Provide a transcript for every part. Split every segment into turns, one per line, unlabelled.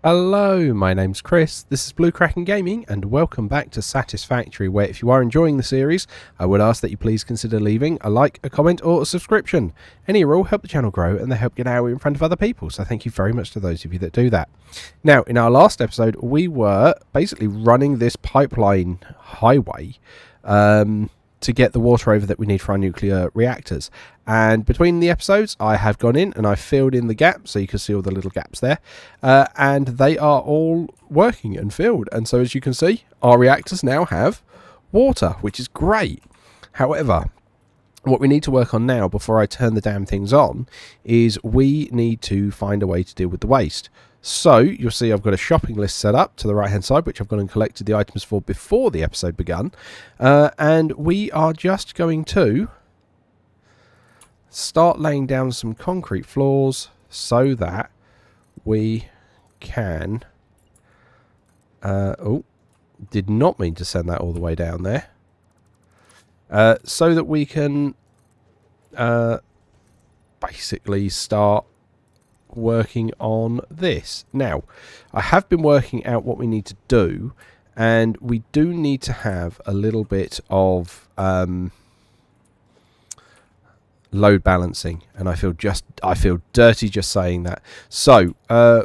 Hello, my name's Chris, this is Blue Kraken Gaming, and welcome back to Satisfactory, where if you are enjoying the series, I would ask that you please consider leaving a like, a comment or a subscription. Any or all help the channel grow and they help get out in front of other people, so thank you very much to those of you that do that. Now, in our last episode, we were basically running this pipeline highway to get the water over that we need for our nuclear reactors. And between the episodes, I have gone in and I've filled in the gaps, so you can see all the little gaps there. And they are all working and filled. And so as you can see, our reactors now have water, which is great. However, what we need to work on now, before I turn the damn things on, is we need to find a way to deal with the waste. So you'll see I've got a shopping list set up to the right hand side, which I've gone and collected the items for before the episode begun. And we are just going to start laying down some concrete floors so that we can... oh, did not mean to send that all the way down there. So that we can basically start working on this. Now, I have been working out what we need to do, and we do need to have a little bit of load balancing, and I feel dirty just saying that. So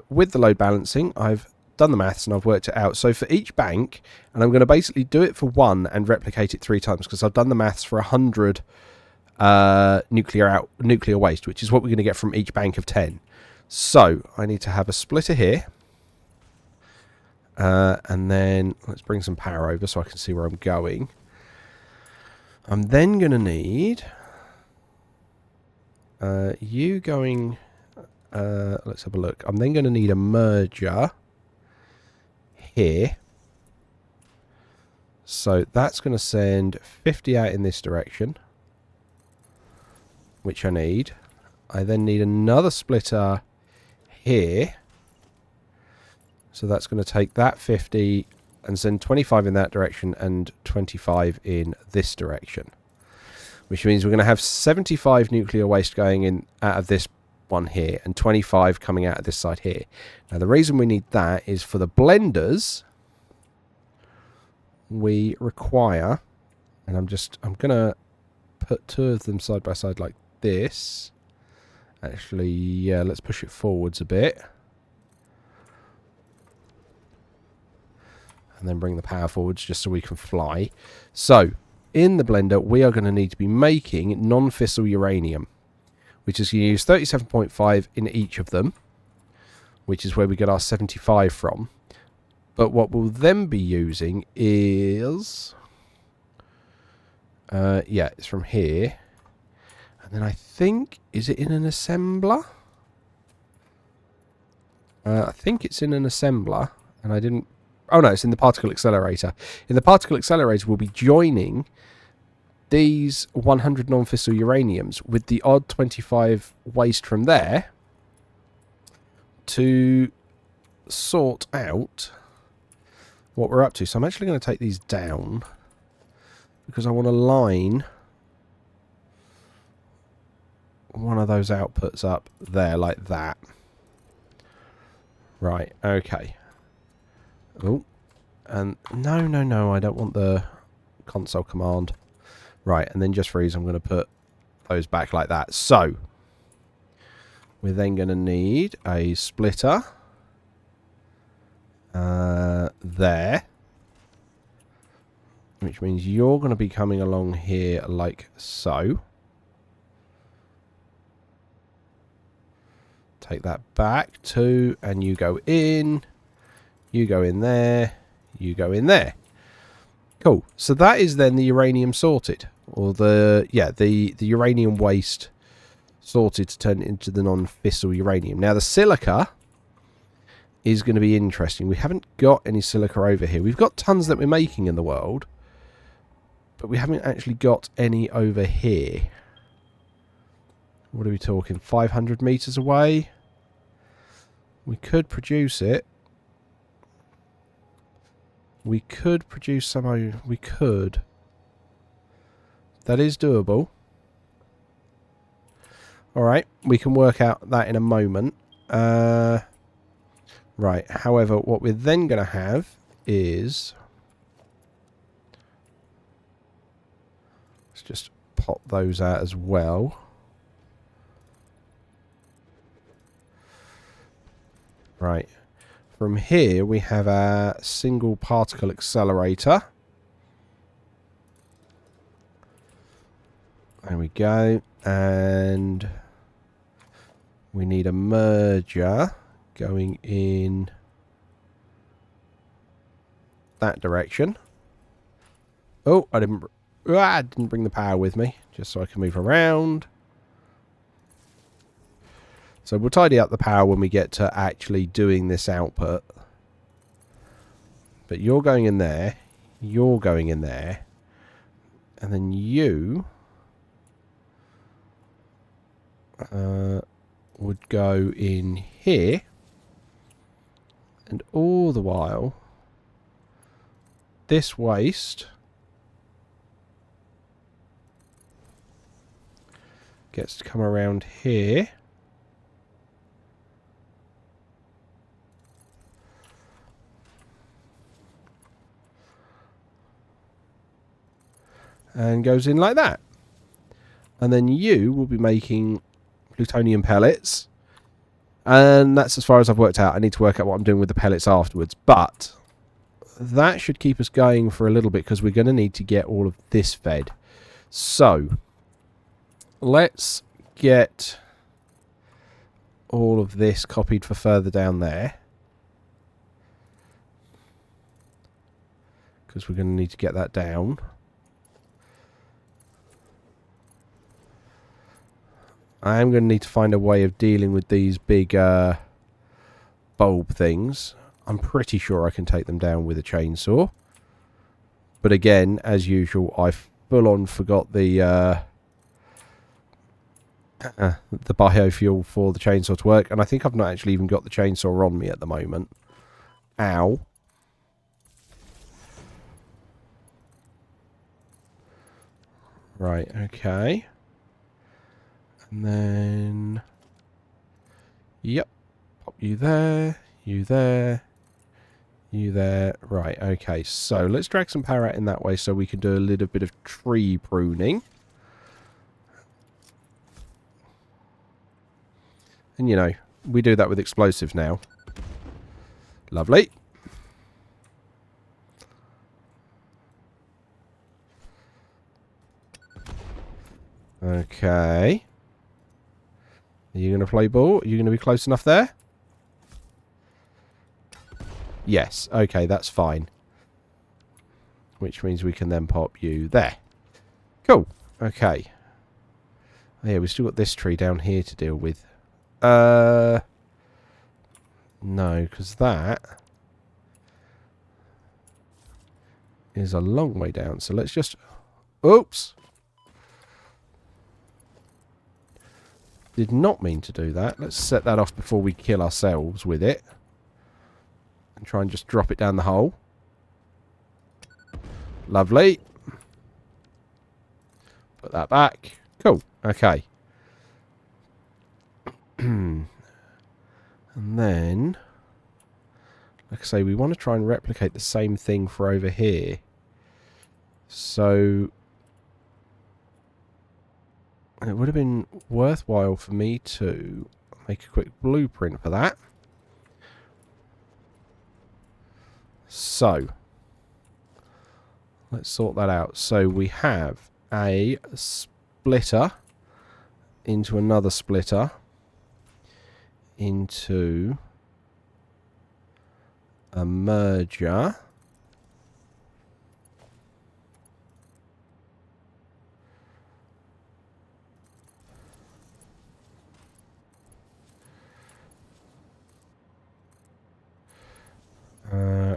with the load balancing, I've done the maths and I've worked it out. So for each bank, and I'm going to basically do it for one and replicate it 3 times, because I've done the maths for 100 nuclear waste, which is what we're going to get from each bank of 10. So I need to have a splitter here, and then let's bring some power over so I can see where I'm going. I'm then going to need you going, let's have a look. I'm then going to need a merger here. So that's going to send 50 out in this direction, which I need. I then need another splitter here. So that's going to take that 50 and send 25 in that direction and 25 in this direction. Which means we're going to have 75 nuclear waste going in out of this one here and 25 coming out of this side here. Now the reason we need that is for the blenders we require, and I'm going to put 2 of them side by side like this. Actually, yeah, let's push it forwards a bit. And then bring the power forwards just so we can fly. So, in the blender, we are going to need to be making non-fissile uranium, which is going to use 37.5 in each of them, which is where we get our 75 from. But what we'll then be using is... yeah, it's from here. And then I think... is it in an assembler? I think it's in an assembler. And I didn't... oh no, it's in the particle accelerator. In the particle accelerator, we'll be joining these 100 non-fissile uraniums with the odd 25 waste from there to sort out what we're up to. So I'm actually going to take these down because I want to line one of those outputs up there like that. Right, okay. Oh, and no, I don't want the console command. Right, and then just for ease, I'm going to put those back like that. So, we're then going to need a splitter there, which means you're going to be coming along here like so. Take that back, 2, and you go in. You go in there. You go in there. Cool. So that is then the uranium sorted, or the uranium waste sorted to turn it into the non-fissile uranium. Now the silica is going to be interesting. We haven't got any silica over here. We've got tons that we're making in the world, but we haven't actually got any over here. What are we talking? 500 meters away? We could produce it. We could produce some... we could. That is doable. Alright, we can work out that in a moment. Right, however, what we're then going to have is... Let's just pop those out as well. Right. From here, we have our single particle accelerator. There we go. And we need a merger going in that direction. Oh, I didn't bring the power with me, just so I can move around. So we'll tidy up the power when we get to actually doing this output. But you're going in there, you're going in there, and then you would go in here, and all the while this waste gets to come around here. And goes in like that. And then you will be making plutonium pellets. And that's as far as I've worked out. I need to work out what I'm doing with the pellets afterwards. But that should keep us going for a little bit, because we're going to need to get all of this fed. So let's get all of this copied for further down there, because we're going to need to get that down. I am going to need to find a way of dealing with these big bulb things. I'm pretty sure I can take them down with a chainsaw. But again, as usual, I full on forgot the biofuel for the chainsaw to work. And I think I've not actually even got the chainsaw on me at the moment. Ow. Right, okay. And then, yep, pop you there, you there, you there. Right, okay, so let's drag some power out in that way so we can do a little bit of tree pruning. And, you know, we do that with explosives now. Lovely. Okay. Are you going to play ball? Are you going to be close enough there? Yes. Okay, that's fine. Which means we can then pop you there. Cool. Okay. Oh, yeah, we've still got this tree down here to deal with. No, because that is a long way down. So let's just... Oops. Did not mean to do that. Let's set that off before we kill ourselves with it. And try and just drop it down the hole. Lovely. Put that back. Cool. Okay. And then, like I say, we want to try and replicate the same thing for over here. So it would have been worthwhile for me to make a quick blueprint for that. So let's sort that out. So we have a splitter into another splitter into a merger.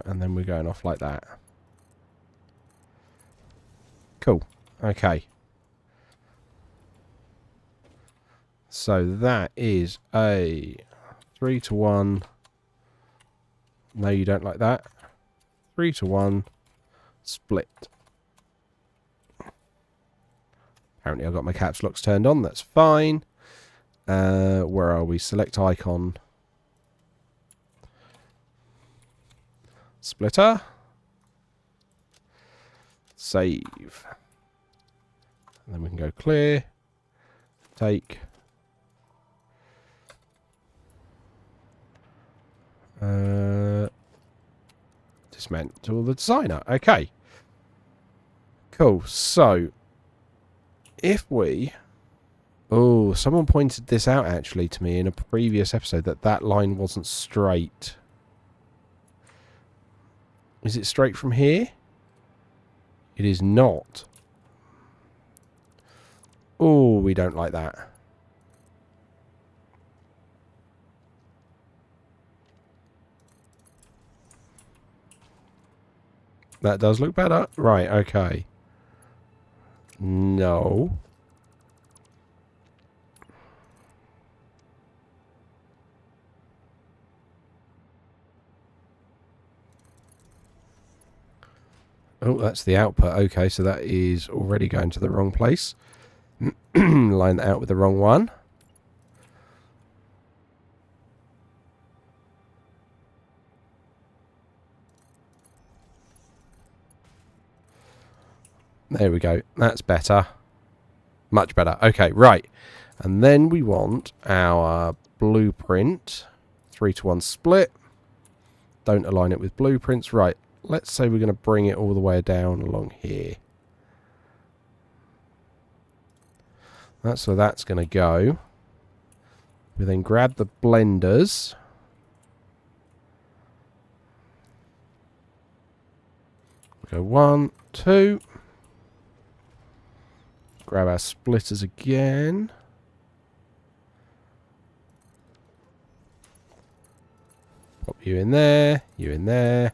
And then we're going off like that. Cool. Okay. So that is a 3-to-1. No, you don't like that. 3-to-1 split. Apparently I've got my caps locks turned on. That's fine. Where are we? Select icon. Splitter. Save. And then we can go clear. Take. Dismantle the designer. Okay. Cool. So, if we... Oh, someone pointed this out actually to me in a previous episode, that line wasn't straight. Is it straight from here? It is not. Oh, we don't like that. That does look better. Right, okay. No. Oh, that's the output. Okay, so that is already going to the wrong place. Line that out with the wrong one. There we go. That's better. Much better. Okay, right. And then we want our blueprint. 3-to-1 split. Don't align it with blueprints. Right. Let's say we're going to bring it all the way down along here. That's where that's going to go. We then grab the blenders. Go 1, 2. Grab our splitters again. Pop you in there, you in there.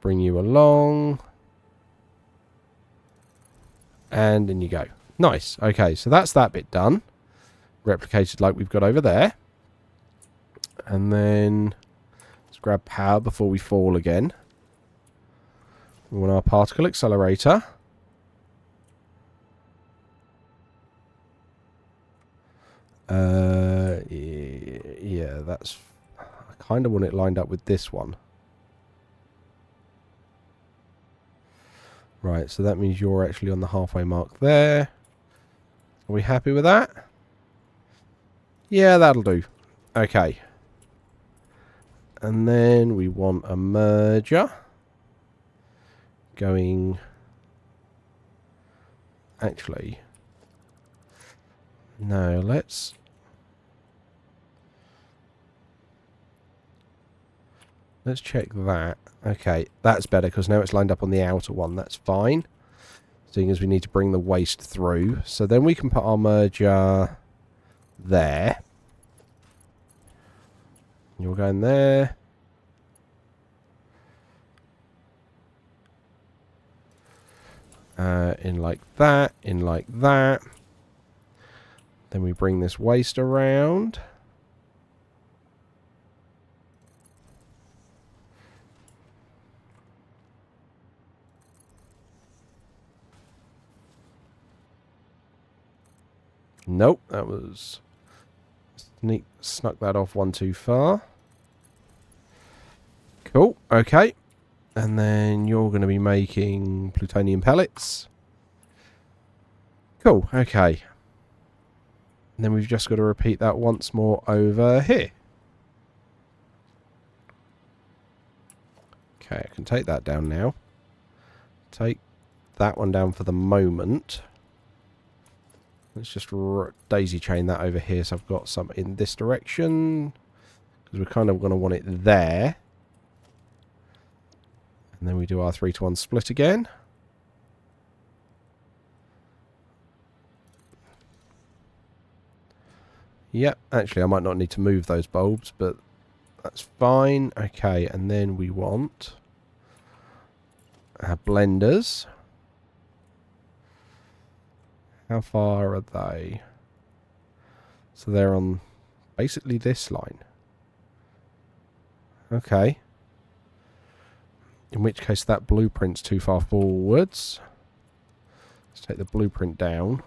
Bring you along. And in you go. Nice. Okay, so that's that bit done. Replicated like we've got over there. And then let's grab power before we fall again. We want our particle accelerator. Yeah, that's... I kind of want it lined up with this one. Right, so that means you're actually on the halfway mark there. Are we happy with that? Yeah, that'll do. Okay. And then we want a merger. Going... Actually... No, let's check that. Okay, that's better because now it's lined up on the outer one. That's fine. Seeing as we need to bring the waste through. So then we can put our merger there. You're going there. In like that, in like that. Then we bring this waste around. Nope, that was... Snuck that off one too far. Cool, okay. And then you're going to be making plutonium pellets. Cool, okay. And then we've just got to repeat that once more over here. Okay, I can take that down now. Take that one down for the moment. Let's just daisy chain that over here so I've got some in this direction. Because we're kind of going to want it there. And then we do our 3-to-1 split again. Yep, actually I might not need to move those bulbs, but that's fine. Okay, and then we want our blenders. How far are they? So they're on basically this line. Okay. In which case that blueprint's too far forwards. Let's take the blueprint down.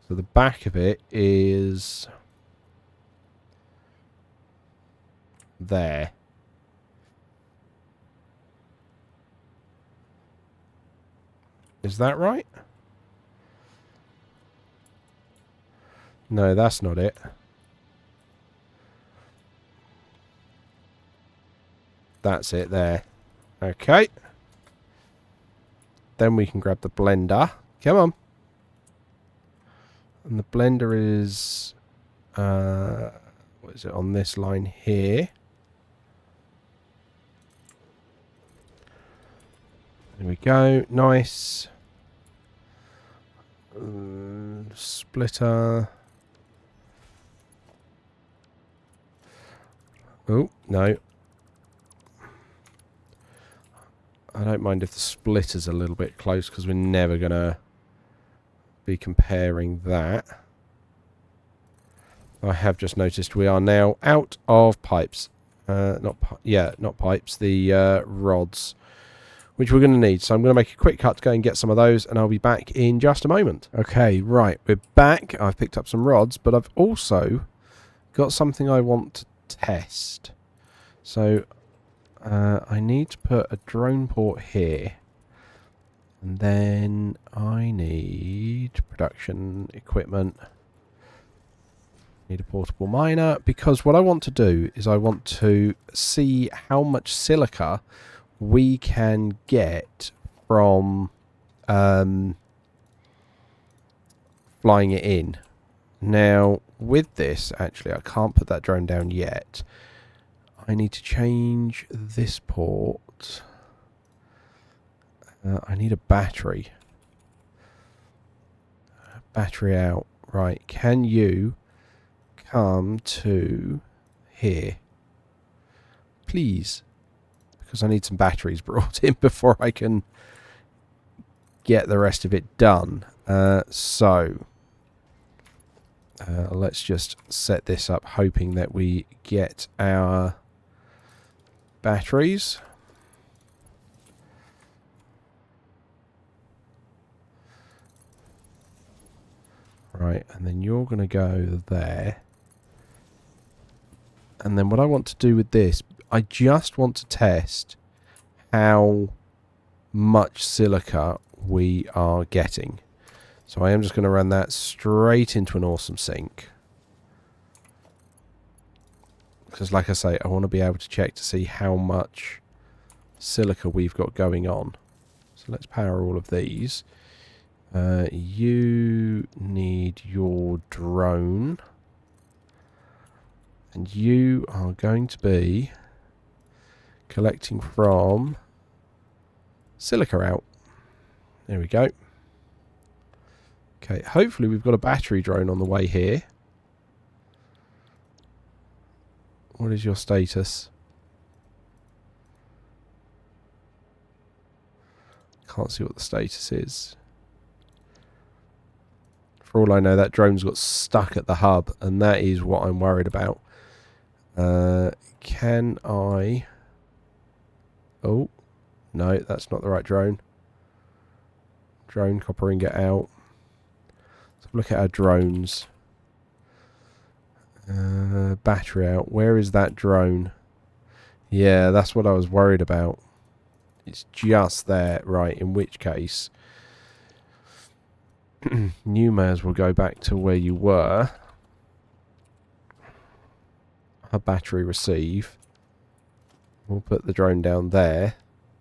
So the back of it is there. Is that right? No, that's not it. That's it there. Okay. Then we can grab the blender. Come on. And the blender is... what is it on this line here? There we go. Nice. Splitter. Oh, no. I don't mind if the splitter's a little bit close because we're never going to be comparing that. I have just noticed we are now out of pipes. Not pipes, the rods, which we're going to need. So I'm going to make a quick cut to go and get some of those, and I'll be back in just a moment. Okay, right, we're back. I've picked up some rods, but I've also got something I want to test. So I need to put a drone port here, and then I need production equipment. Need a portable miner, because what I want to do is I want to see how much silica we can get from flying it in. Now with this, actually I can't put that drone down yet. I need to change this port. I need a battery. Battery out. Right, can you come to here, please? Because I need some batteries brought in before I can get the rest of it done. Let's just set this up, hoping that we get our batteries. Right, and then you're going to go there. And then what I want to do with this, I just want to test how much silica we are getting. So I am just going to run that straight into an awesome sink. Because like I say, I want to be able to check to see how much silica we've got going on. So let's power all of these. You need your drone. And you are going to be collecting from silica out. There we go. Okay, hopefully we've got a battery drone on the way here. What is your status? Can't see what the status is. For all I know, that drone's got stuck at the hub, and that is what I'm worried about. Can I... Oh, no, that's not the right drone. Drone, copper ingot out. Let's look at our drones. Battery out. Where is that drone? Yeah, that's what I was worried about. It's just there. Right, in which case... you may as well go back to where you were. A battery receive. We'll put the drone down there,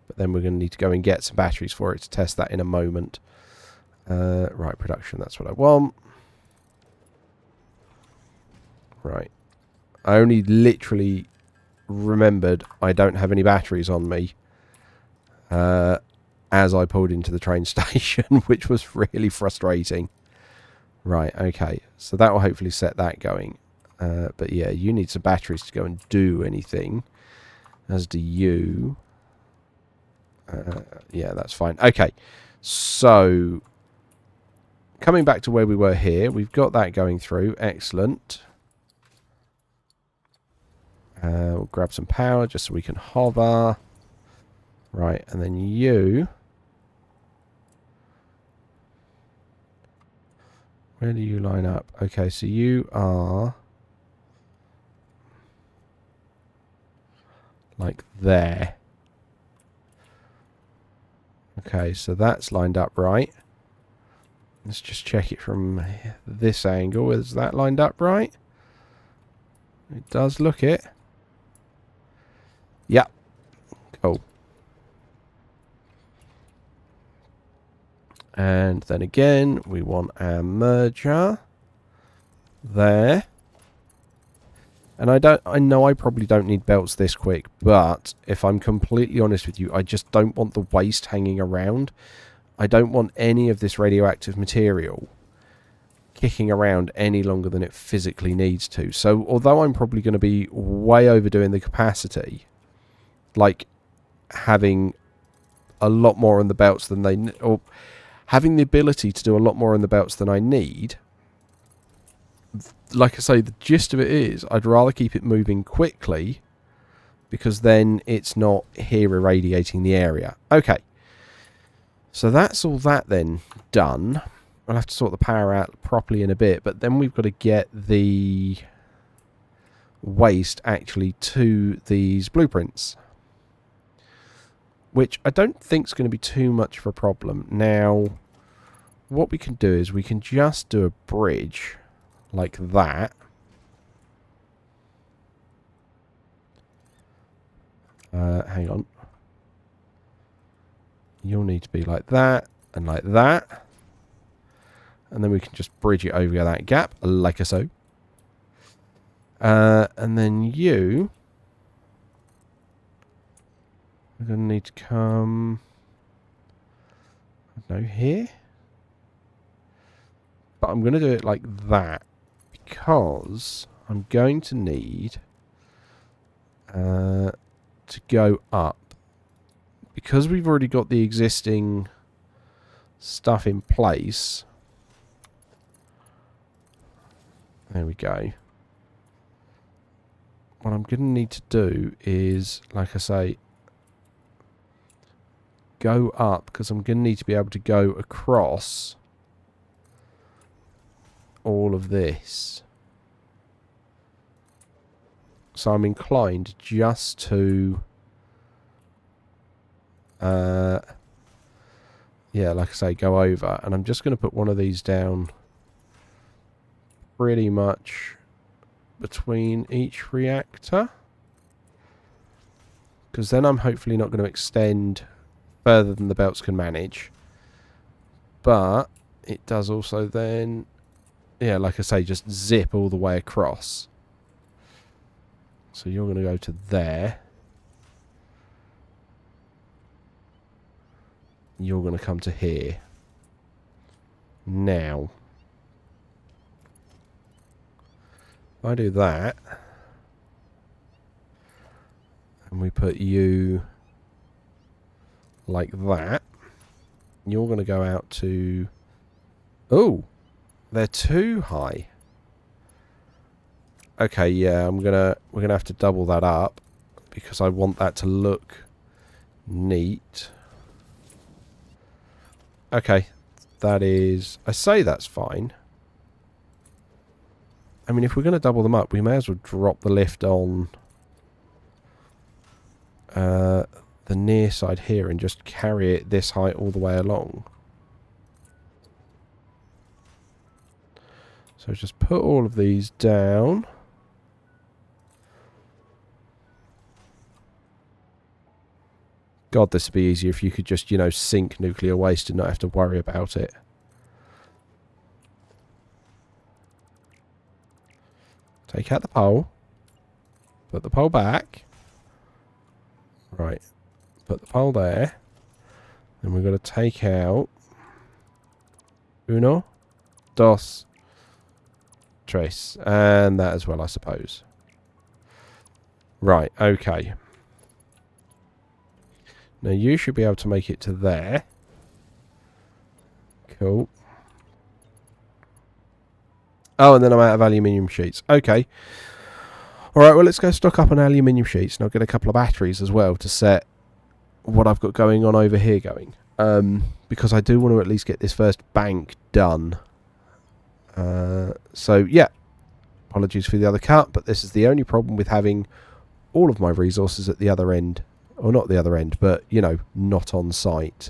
but then we're going to need to go and get some batteries for it to test that in a moment. Right, production, that's what I want. Right. I only literally remembered I don't have any batteries on me as I pulled into the train station, which was really frustrating. Right, okay. So that will hopefully set that going. But yeah, you need some batteries to go and do anything. As do you. Yeah, that's fine. Okay, so coming back to where we were here, we've got that going through. Excellent. We'll grab some power just so we can hover. Right, and then you... Where do you line up? Okay, so you are... like there. Okay, so that's lined up right. Let's just check it from this angle. Is that lined up right? It does look it. Yep. Cool. And then again, we want our merger there. And I know I probably don't need belts this quick, but if I'm completely honest with you, I just don't want the waste hanging around. I don't want any of this radioactive material kicking around any longer than it physically needs to. So although I'm probably going to be way overdoing the capacity, like having a lot more on the belts than they, or having the ability to do a lot more on the belts than I need, like I say, the gist of it is I'd rather keep it moving quickly, because then it's not here irradiating the area. Okay, so that's all that then done. I'll have to sort the power out properly in a bit, but then we've got to get the waste actually to these blueprints, which I don't think is going to be too much of a problem. Now, what we can do is we can just do a bridge like that. Hang on. You'll need to be like that and like that. And then we can just bridge it over that gap, like so. And then you are going to need to come, I don't know, here. But I'm going to do it like that, because I'm going to need to go up. Because we've already got the existing stuff in place. There we go. What I'm going to need to do is, like I say, go up, because I'm going to need to be able to go across all of this. So I'm inclined just to yeah, like I say, go over, and I'm just going to put one of these down pretty much between each reactor, because then I'm hopefully not going to extend further than the belts can manage. But it does also then, yeah, like I say, just zip all the way across. So you're going to go to there. You're going to come to here. Now, if I do that, and we put you like that, you're going to go out to... Oh, they're too high. Okay, yeah, we're gonna have to double that up, because I want that to look neat. Okay, that is... I say that's fine. I mean, if we're going to double them up, we may as well drop the lift on the near side here and just carry it this height all the way along. So just put all of these down. God, this would be easier if you could just, you know, sink nuclear waste and not have to worry about it. Take out the pole. Put the pole back. Right. Put the pole there. Then we're going to take out... Uno. Dos. Tres. And that as well, I suppose. Right, okay. Now you should be able to make it to there. Cool. Oh, and then I'm out of aluminium sheets. Okay. Alright, well, let's go stock up on aluminium sheets, and I'll get a couple of batteries as well to set what I've got going on over here going. Because I do want to at least get this first bank done. So, yeah. Apologies for the other cut, but this is the only problem with having all of my resources at the other end. Or not the other end, but, you know, not on site.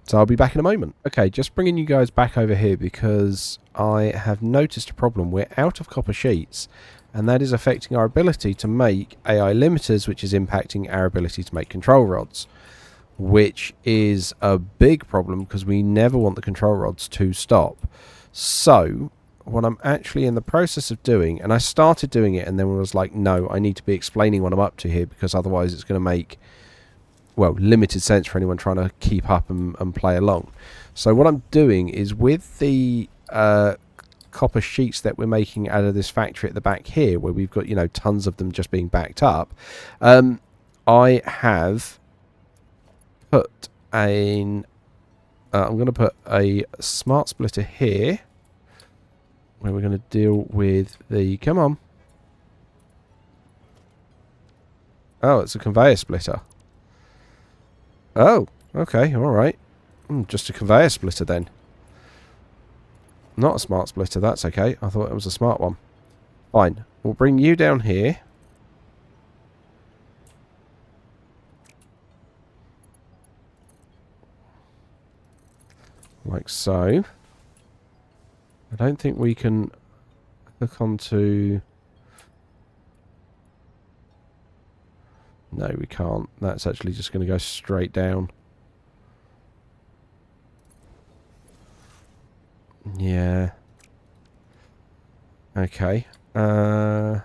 So I'll be back in a moment. Okay, just bringing you guys back over here because I have noticed a problem. We're out of copper sheets, and that is affecting our ability to make AI limiters, which is impacting our ability to make control rods, which is a big problem because we never want the control rods to stop. So what I'm actually in the process of doing, and I started doing it and then was like, no, I need to be explaining what I'm up to here because otherwise it's going to make, well, limited sense for anyone trying to keep up and play along. So what I'm doing is with the copper sheets that we're making out of this factory at the back here, where we've got, you know, tons of them just being backed up, I have put I'm going to put a smart splitter here where we're going to deal with the, come on. Oh, it's a conveyor splitter. Oh, okay, alright. Just a conveyor splitter then. Not a smart splitter, that's okay. I thought it was a smart one. Fine. We'll bring you down here. Like so. I don't think we can hook onto... No, we can't. That's actually just going to go straight down. Yeah. Okay. Hang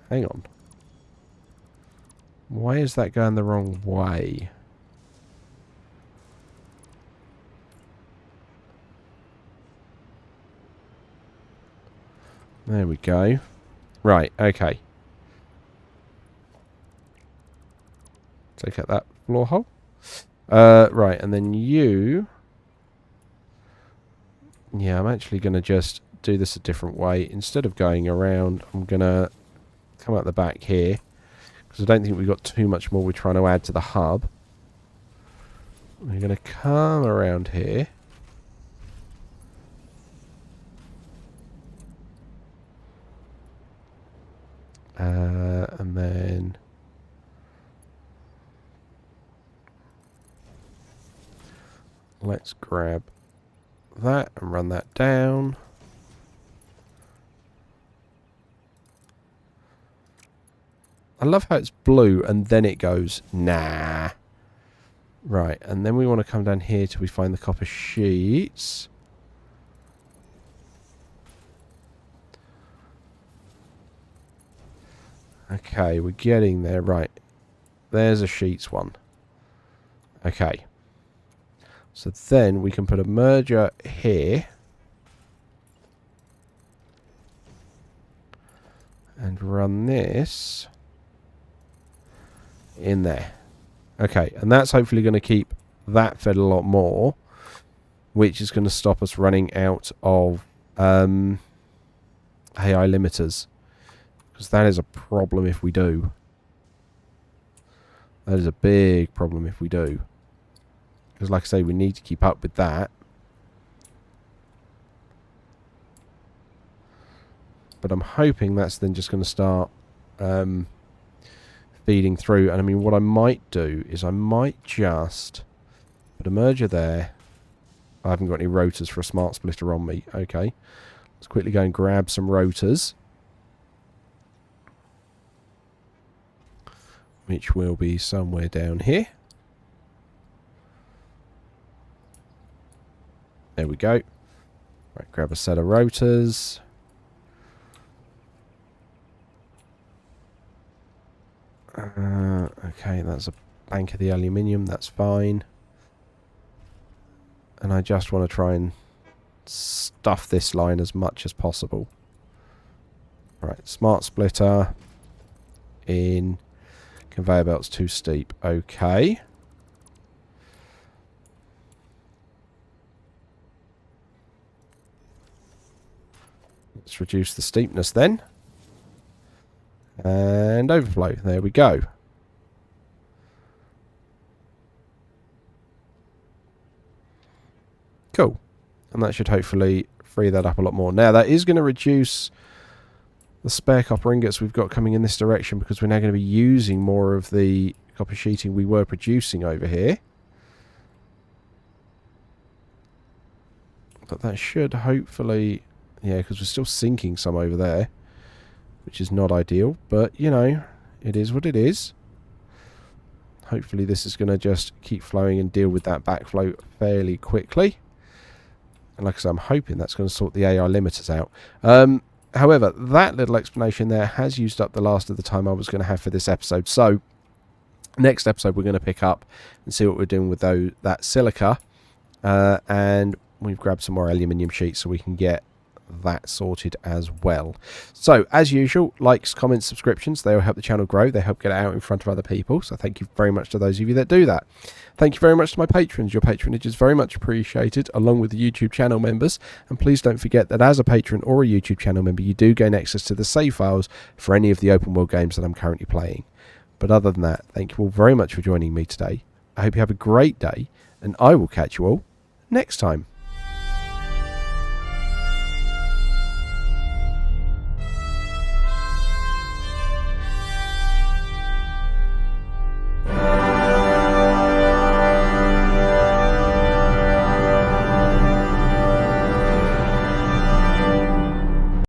on. Why is that going the wrong way? There we go. Right, okay. Take out that floor hole. Right, and then you... Yeah, I'm actually going to just do this a different way. Instead of going around, I'm going to come out the back here. Because I don't think we've got too much more we're trying to add to the hub. We're going to come around here. And then... Let's grab that and run that down. I love how it's blue and then it goes, nah. Right, and then we want to come down here till we find the copper sheets. Okay, we're getting there. Right, there's a sheets one. Okay. So then we can put a merger here. And run this in there. Okay, and that's hopefully going to keep that fed a lot more, which is going to stop us running out of AI limiters. Because that is a problem if we do. That is a big problem if we do. Because like I say, we need to keep up with that. But I'm hoping that's then just going to start feeding through. And I mean, what I might do is I might just put a merger there. I haven't got any rotors for a smart splitter on me. Okay. Let's quickly go and grab some rotors. Which will be somewhere down here. There we go. Right, grab a set of rotors. Okay, that's a bank of the aluminium. That's fine. And I just want to try and stuff this line as much as possible. Right, smart splitter in. Conveyor belt's too steep. Okay. Let's reduce the steepness then. And overflow. There we go. Cool. And that should hopefully free that up a lot more. Now, that is going to reduce the spare copper ingots we've got coming in this direction because we're now going to be using more of the copper sheeting we were producing over here. But that should hopefully... Yeah, because we're still sinking some over there, which is not ideal. But, you know, it is what it is. Hopefully this is going to just keep flowing and deal with that backflow fairly quickly. And like I said, I'm hoping that's going to sort the AI limiters out. However, that little explanation there has used up the last of the time I was going to have for this episode. So, next episode we're going to pick up and see what we're doing with that silica. And we've grabbed some more aluminium sheets so we can get that sorted as well. So, as usual, likes, comments, subscriptions, they will help the channel grow. They help get it out in front of other people. So thank you very much to those of you that do that. Thank you very much to my patrons. Your patronage is very much appreciated, along with the YouTube channel members. And please don't forget that as a patron or a YouTube channel member, you do gain access to the save files for any of the open world games that I'm currently playing. But other than that, thank you all very much for joining me today. I hope you have a great day, and I will catch you all next time.